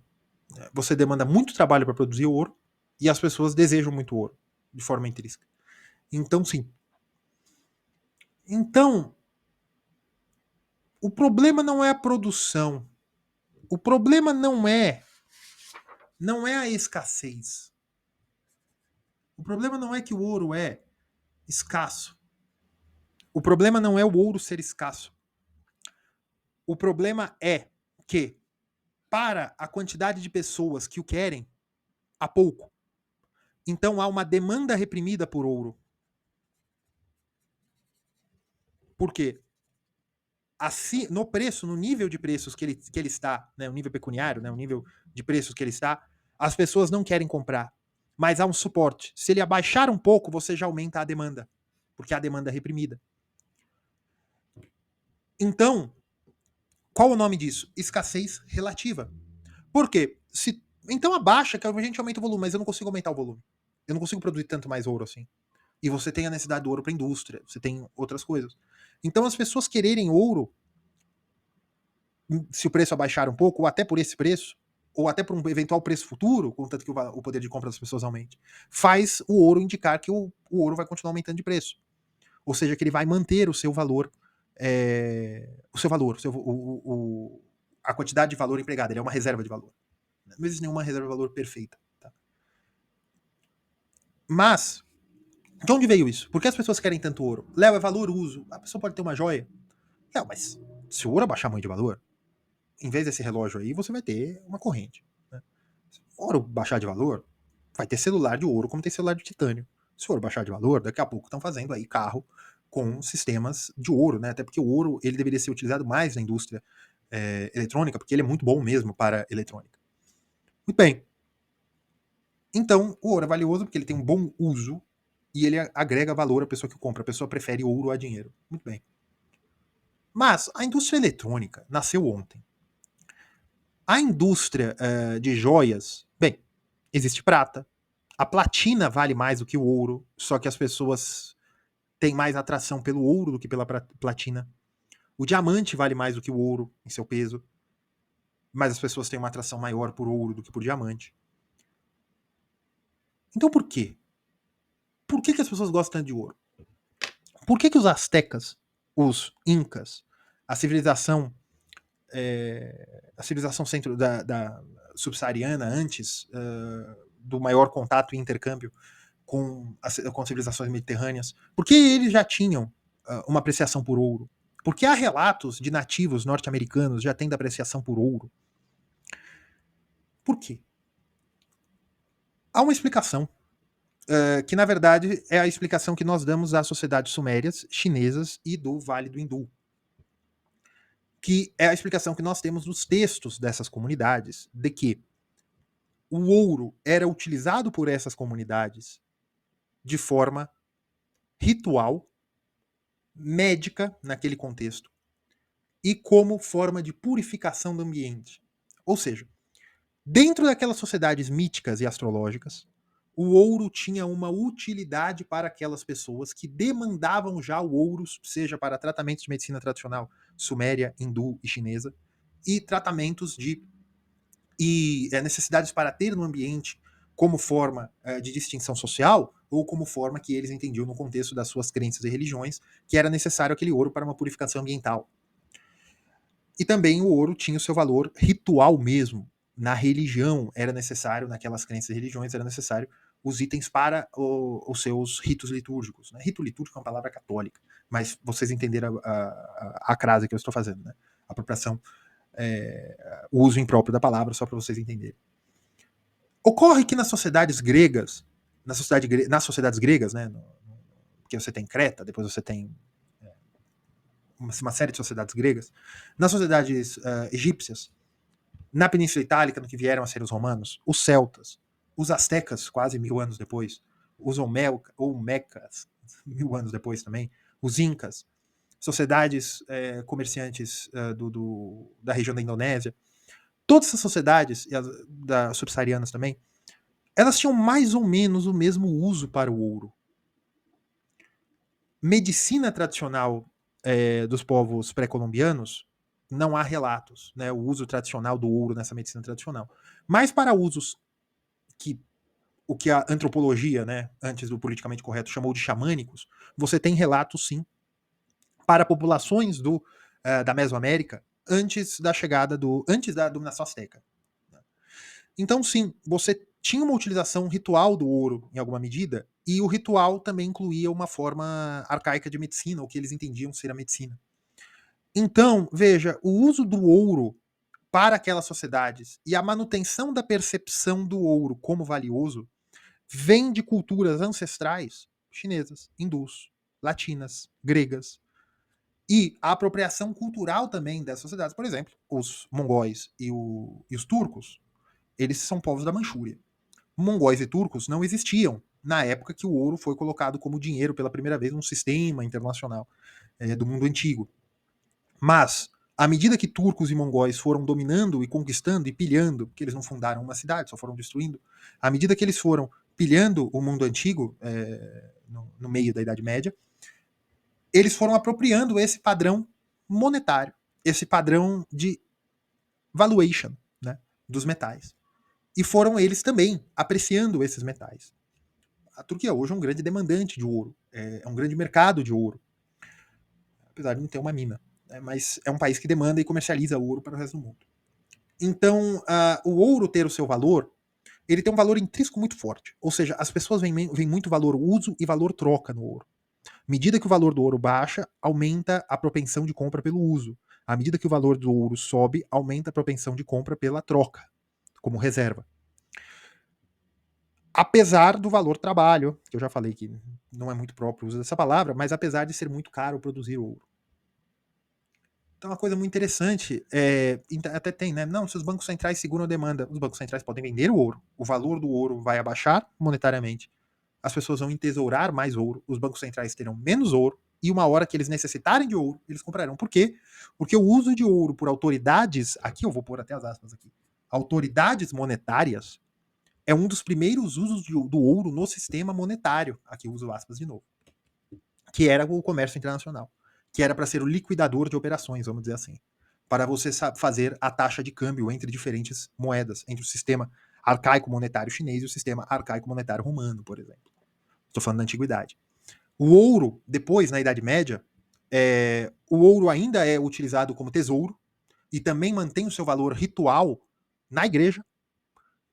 você demanda muito trabalho para produzir ouro e as pessoas desejam muito ouro, de forma intrínseca. Então, sim. Então, o problema não é a produção. O problema não é a escassez. O problema não é que o ouro é escasso. O problema não é o ouro ser escasso. O problema é que, para a quantidade de pessoas que o querem, há pouco. Então há uma demanda reprimida por ouro. Por quê? Assim, no preço, no nível de preços que ele está, né, o nível pecuniário, né, o nível de preços que ele está, as pessoas não querem comprar. Mas há um suporte. Se ele abaixar um pouco, você já aumenta a demanda. Porque há demanda reprimida. Então, qual o nome disso? Escassez relativa. Por quê? Então abaixa, que a gente aumenta o volume, mas eu não consigo aumentar o volume. Eu não consigo produzir tanto mais ouro assim. E você tem a necessidade do ouro para a indústria, você tem outras coisas. Então as pessoas quererem ouro, se o preço abaixar um pouco, ou até por esse preço, ou até por um eventual preço futuro, contanto que o poder de compra das pessoas aumente, faz o ouro indicar que o ouro vai continuar aumentando de preço. Ou seja, que ele vai manter o seu valor, a quantidade de valor empregada. Ele é uma reserva de valor. Não existe nenhuma reserva de valor perfeita. Tá? Mas, de onde veio isso? Por que as pessoas querem tanto ouro? Léo, é valor uso. A pessoa pode ter uma joia. Não, mas se o ouro abaixar muito de valor, em vez desse relógio aí, você vai ter uma corrente. Né? Se o ouro baixar de valor, vai ter celular de ouro como tem celular de titânio. Se o ouro baixar de valor, daqui a pouco estão fazendo aí carro com sistemas de ouro, né? Até porque o ouro ele deveria ser utilizado mais na indústria eletrônica, porque ele é muito bom mesmo para eletrônica. Muito bem. Então, o ouro é valioso porque ele tem um bom uso e ele agrega valor à pessoa que compra. A pessoa prefere ouro a dinheiro. Muito bem. Mas a indústria eletrônica nasceu ontem. A indústria de joias, bem, existe prata. A platina vale mais do que o ouro, só que as pessoas têm mais atração pelo ouro do que pela platina. O diamante vale mais do que o ouro em seu peso, mas as pessoas têm uma atração maior por ouro do que por diamante. Então por quê? Por que as pessoas gostam tanto de ouro? Por que os astecas, os incas, a civilização centro da subsaariana antes do maior contato e intercâmbio com civilizações mediterrâneas, porque eles já tinham uma apreciação por ouro? Porque há relatos de nativos norte-americanos já tendo apreciação por ouro. Por quê? Há uma explicação, que na verdade é a explicação que nós damos às sociedades sumérias, chinesas e do Vale do Hindu. Que é a explicação que nós temos nos textos dessas comunidades, de que o ouro era utilizado por essas comunidades de forma ritual, médica naquele contexto, e como forma de purificação do ambiente. Ou seja, dentro daquelas sociedades míticas e astrológicas, o ouro tinha uma utilidade para aquelas pessoas que demandavam já o ouro, seja para tratamentos de medicina tradicional suméria, hindu e chinesa, e tratamentos necessidades para ter no ambiente como forma de distinção social, ou como forma que eles entendiam no contexto das suas crenças e religiões, que era necessário aquele ouro para uma purificação ambiental. E também o ouro tinha o seu valor ritual mesmo. Na religião era necessário, naquelas crenças e religiões, era necessário os itens para os seus ritos litúrgicos. Né? Rito litúrgico é uma palavra católica, mas vocês entenderam a crase que eu estou fazendo, né? A apropriação, o uso impróprio da palavra, só para vocês entenderem. Ocorre que nas sociedades gregas, nas sociedades gregas, né? Porque você tem Creta, depois você tem uma série de sociedades gregas, nas sociedades egípcias, na Península Itálica, no que vieram a ser os romanos, os celtas, os astecas, quase 1000 anos depois, os olmecas, 1000 anos depois também, os incas, sociedades comerciantes da região da Indonésia, todas essas sociedades, e as da subsaarianas também, elas tinham mais ou menos o mesmo uso para o ouro. Medicina tradicional dos povos pré-colombianos, não há relatos, né, o uso tradicional do ouro nessa medicina tradicional. Mas para usos que o que a antropologia, né, antes do politicamente correto, chamou de xamânicos, você tem relatos, sim, para populações da Mesoamérica antes da dominação azteca. Então, sim, você tinha uma utilização ritual do ouro, em alguma medida, e o ritual também incluía uma forma arcaica de medicina, o que eles entendiam ser a medicina. Então, veja, o uso do ouro para aquelas sociedades e a manutenção da percepção do ouro como valioso vem de culturas ancestrais chinesas, hindus, latinas, gregas. E a apropriação cultural também dessas sociedades. Por exemplo, os mongóis e os turcos, eles são povos da Manchúria. Mongóis e turcos não existiam na época que o ouro foi colocado como dinheiro pela primeira vez num sistema internacional do mundo antigo. Mas, à medida que turcos e mongóis foram dominando e conquistando e pilhando, porque eles não fundaram uma cidade, só foram destruindo, à medida que eles foram pilhando o mundo antigo, no meio da Idade Média, eles foram apropriando esse padrão monetário, esse padrão de valuation, né, dos metais. E foram eles também apreciando esses metais. A Turquia hoje é um grande demandante de ouro, é um grande mercado de ouro, apesar de não ter uma mina, né, mas é um país que demanda e comercializa ouro para o resto do mundo. Então, o ouro ter o seu valor, ele tem um valor intrínseco muito forte. Ou seja, as pessoas veem muito valor uso e valor troca no ouro. À medida que o valor do ouro baixa, aumenta a propensão de compra pelo uso. À medida que o valor do ouro sobe, aumenta a propensão de compra pela troca, como reserva. Apesar do valor trabalho, que eu já falei que não é muito próprio o uso dessa palavra, mas apesar de ser muito caro produzir ouro. Então, uma coisa muito interessante, até tem, né? Não, se os bancos centrais seguram a demanda, os bancos centrais podem vender o ouro, o valor do ouro vai abaixar monetariamente, as pessoas vão entesourar mais ouro, os bancos centrais terão menos ouro, e uma hora que eles necessitarem de ouro, eles comprarão. Por quê? Porque o uso de ouro por autoridades, aqui eu vou pôr até as aspas aqui, autoridades monetárias, é um dos primeiros usos do ouro no sistema monetário, aqui eu uso aspas de novo, que era o comércio internacional, que era para ser o liquidador de operações, vamos dizer assim, para você fazer a taxa de câmbio entre diferentes moedas, entre o sistema arcaico monetário chinês e o sistema arcaico monetário romano, por exemplo. Estou falando da antiguidade. O ouro, depois, na Idade Média, o ouro ainda é utilizado como tesouro e também mantém o seu valor ritual na igreja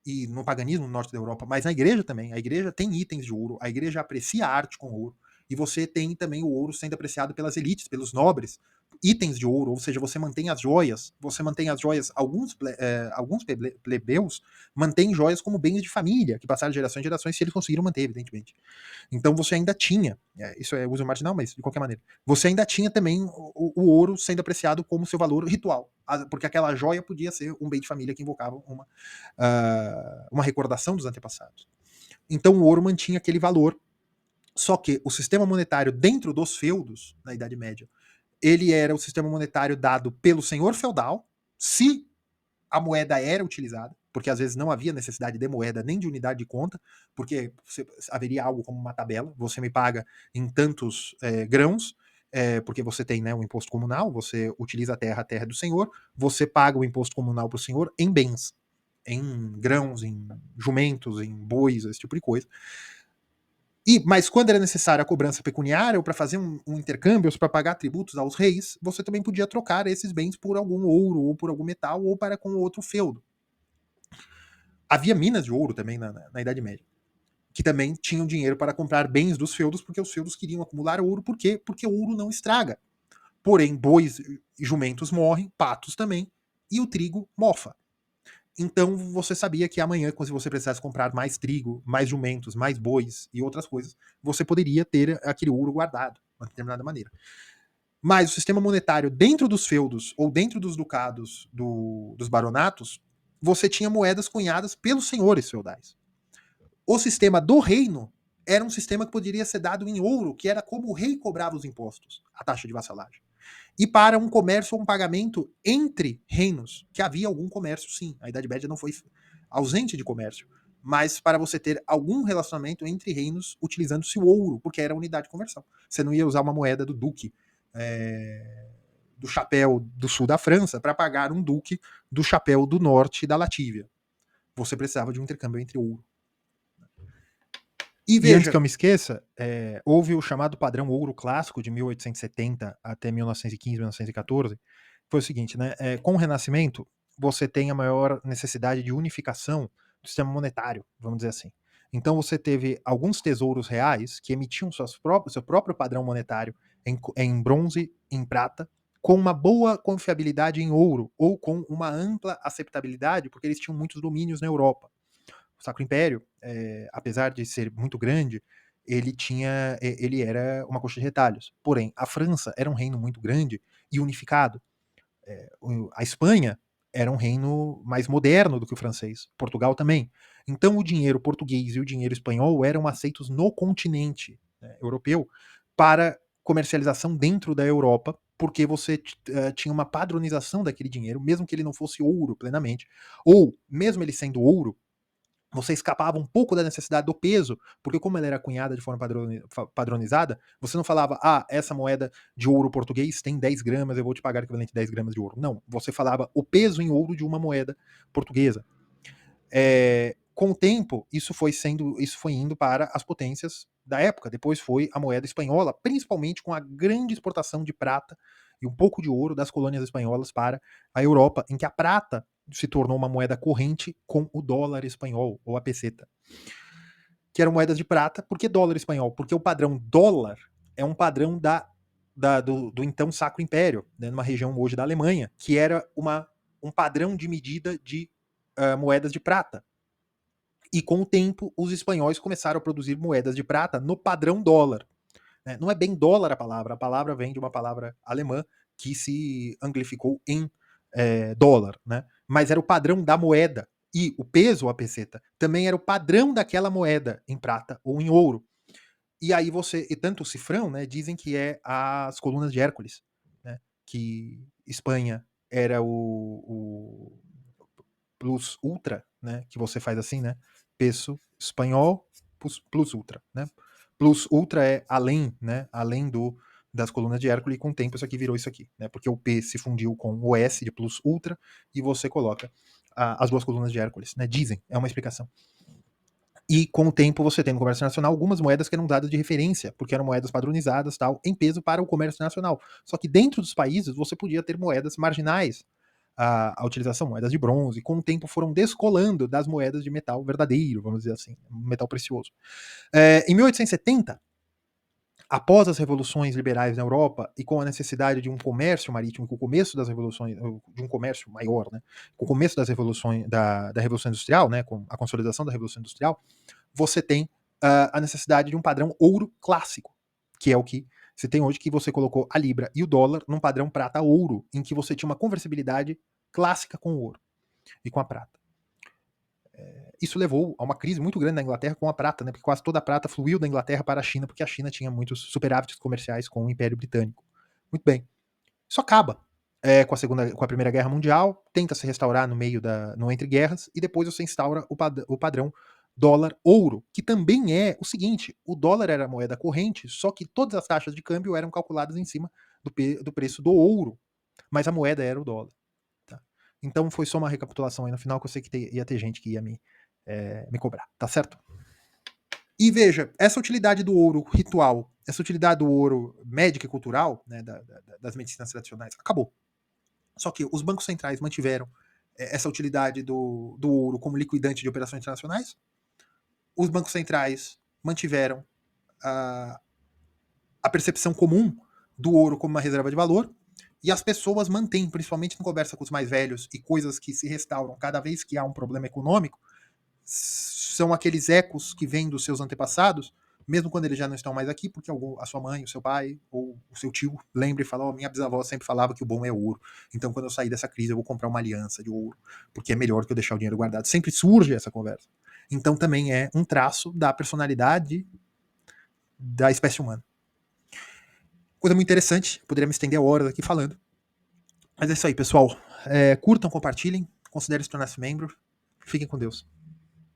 e no paganismo no norte da Europa, mas na igreja também. A igreja tem itens de ouro, a igreja aprecia a arte com ouro, e você tem também o ouro sendo apreciado pelas elites, pelos nobres, itens de ouro, ou seja, você mantém as joias, alguns plebeus mantêm joias como bens de família, que passaram de gerações em gerações, se eles conseguiram manter, evidentemente. Então você ainda tinha, isso é uso marginal, mas de qualquer maneira, você ainda tinha também o ouro sendo apreciado como seu valor ritual, porque aquela joia podia ser um bem de família que invocava uma recordação dos antepassados. Então o ouro mantinha aquele valor, só que o sistema monetário dentro dos feudos, na Idade Média, ele era o sistema monetário dado pelo senhor feudal, se a moeda era utilizada, porque às vezes não havia necessidade de moeda nem de unidade de conta, porque haveria algo como uma tabela, você me paga em tantos grãos, porque você tem, né, o imposto comunal, você utiliza a terra é do senhor, você paga o imposto comunal para o senhor em bens, em grãos, em jumentos, em bois, esse tipo de coisa. Mas quando era necessária a cobrança pecuniária, ou para fazer um intercâmbio, ou para pagar tributos aos reis, você também podia trocar esses bens por algum ouro, ou por algum metal, ou para com outro feudo. Havia minas de ouro também na Idade Média, que também tinham dinheiro para comprar bens dos feudos, porque os feudos queriam acumular ouro. Por quê? Porque o ouro não estraga. Porém, bois e jumentos morrem, patos também, e o trigo mofa. Então você sabia que amanhã, se você precisasse comprar mais trigo, mais jumentos, mais bois e outras coisas, você poderia ter aquele ouro guardado, de uma determinada maneira. Mas o sistema monetário dentro dos feudos ou dentro dos ducados dos baronatos, você tinha moedas cunhadas pelos senhores feudais. O sistema do reino era um sistema que poderia ser dado em ouro, que era como o rei cobrava os impostos, a taxa de vassalagem. E para um comércio ou um pagamento entre reinos, que havia algum comércio, sim. A Idade Média não foi ausente de comércio, mas para você ter algum relacionamento entre reinos utilizando-se o ouro, porque era a unidade de conversão. Você não ia usar uma moeda do duque do chapéu do sul da França para pagar um duque do chapéu do norte da Latívia. Você precisava de um intercâmbio entre ouro. E antes que eu me esqueça, houve o chamado padrão ouro clássico de 1870 até 1915, 1914. Foi o seguinte, né? Com o Renascimento, você tem a maior necessidade de unificação do sistema monetário, vamos dizer assim. Então você teve alguns tesouros reais que emitiam seu próprio padrão monetário em bronze, em prata, com uma boa confiabilidade em ouro, ou com uma ampla aceitabilidade, porque eles tinham muitos domínios na Europa. O Sacro Império, apesar de ser muito grande, ele era uma coxa de retalhos. Porém, a França era um reino muito grande e unificado. A Espanha era um reino mais moderno do que o francês. Portugal também. Então, o dinheiro português e o dinheiro espanhol eram aceitos no continente, né, europeu para comercialização dentro da Europa, porque você tinha uma padronização daquele dinheiro, mesmo que ele não fosse ouro plenamente, ou mesmo ele sendo ouro, você escapava um pouco da necessidade do peso, porque como ela era cunhada de forma padronizada, você não falava, essa moeda de ouro português tem 10 gramas, eu vou te pagar equivalente a 10 gramas de ouro. Não, você falava o peso em ouro de uma moeda portuguesa. Com o tempo, isso foi indo para as potências da época. Depois foi a moeda espanhola, principalmente com a grande exportação de prata e um pouco de ouro das colônias espanholas para a Europa, em que a prata se tornou uma moeda corrente com o dólar espanhol, ou a peseta, que eram moedas de prata. Por que dólar espanhol? Porque o padrão dólar é um padrão do então Sacro Império, né, numa região hoje da Alemanha, que era um padrão de medida de moedas de prata. E com o tempo, os espanhóis começaram a produzir moedas de prata no padrão dólar. Não é bem dólar a palavra vem de uma palavra alemã que se anglificou em dólar, né? Mas era o padrão da moeda. E o peso, a peseta, também era o padrão daquela moeda em prata ou em ouro. E aí e tanto o cifrão, né, dizem que é as colunas de Hércules, né? Que Espanha era o plus ultra, né? Que você faz assim, né? Peso espanhol plus ultra, né? Plus ultra é além, né? Além das colunas de Hércules, e com o tempo isso aqui virou isso aqui, né? Porque o P se fundiu com o S de plus ultra e você coloca as duas colunas de Hércules, né? Dizem, é uma explicação. E com o tempo você tem no comércio nacional algumas moedas que eram dadas de referência, porque eram moedas padronizadas, tal, em peso para o comércio nacional. Só que dentro dos países você podia ter moedas marginais, a utilização de moedas de bronze, com o tempo foram descolando das moedas de metal verdadeiro, vamos dizer assim, metal precioso. Em 1870, após as revoluções liberais na Europa e com a necessidade de um comércio marítimo, com o começo das revoluções, de um comércio maior, né, com o começo das revoluções da Revolução Industrial, né, com a consolidação da Revolução Industrial, você tem a necessidade de um padrão ouro clássico, que é o que você tem hoje, que você colocou a libra e o dólar num padrão prata-ouro, em que você tinha uma conversibilidade clássica com o ouro e com a prata. Isso levou a uma crise muito grande na Inglaterra com a prata, né? Porque quase toda a prata fluiu da Inglaterra para a China, porque a China tinha muitos superávites comerciais com o Império Britânico. Muito bem. Isso acaba com a Primeira Guerra Mundial, tenta se restaurar no entre guerras, e depois você instaura o padrão dólar-ouro, que também é o seguinte: o dólar era a moeda corrente, só que todas as taxas de câmbio eram calculadas em cima do preço do ouro, mas a moeda era o dólar. Tá? Então foi só uma recapitulação aí no final, que eu sei que ia ter gente que ia me cobrar, tá certo? E veja, essa utilidade do ouro ritual, essa utilidade do ouro médica e cultural, né, das medicinas tradicionais, acabou. Só que os bancos centrais mantiveram essa utilidade do ouro como liquidante de operações internacionais. Os bancos centrais mantiveram a percepção comum do ouro como uma reserva de valor. E as pessoas mantêm, principalmente em conversa com os mais velhos e coisas que se restauram cada vez que há um problema econômico, são aqueles ecos que vêm dos seus antepassados, mesmo quando eles já não estão mais aqui, porque a sua mãe, o seu pai ou o seu tio lembra e fala: oh, minha bisavó sempre falava que o bom é ouro. Então, quando eu sair dessa crise, eu vou comprar uma aliança de ouro, porque é melhor que eu deixar o dinheiro guardado. Sempre surge essa conversa. Então, também é um traço da personalidade da espécie humana. Coisa muito interessante, poderia me estender horas aqui falando. Mas é isso aí, pessoal. Curtam, compartilhem, considerem se tornar-se membro. Fiquem com Deus.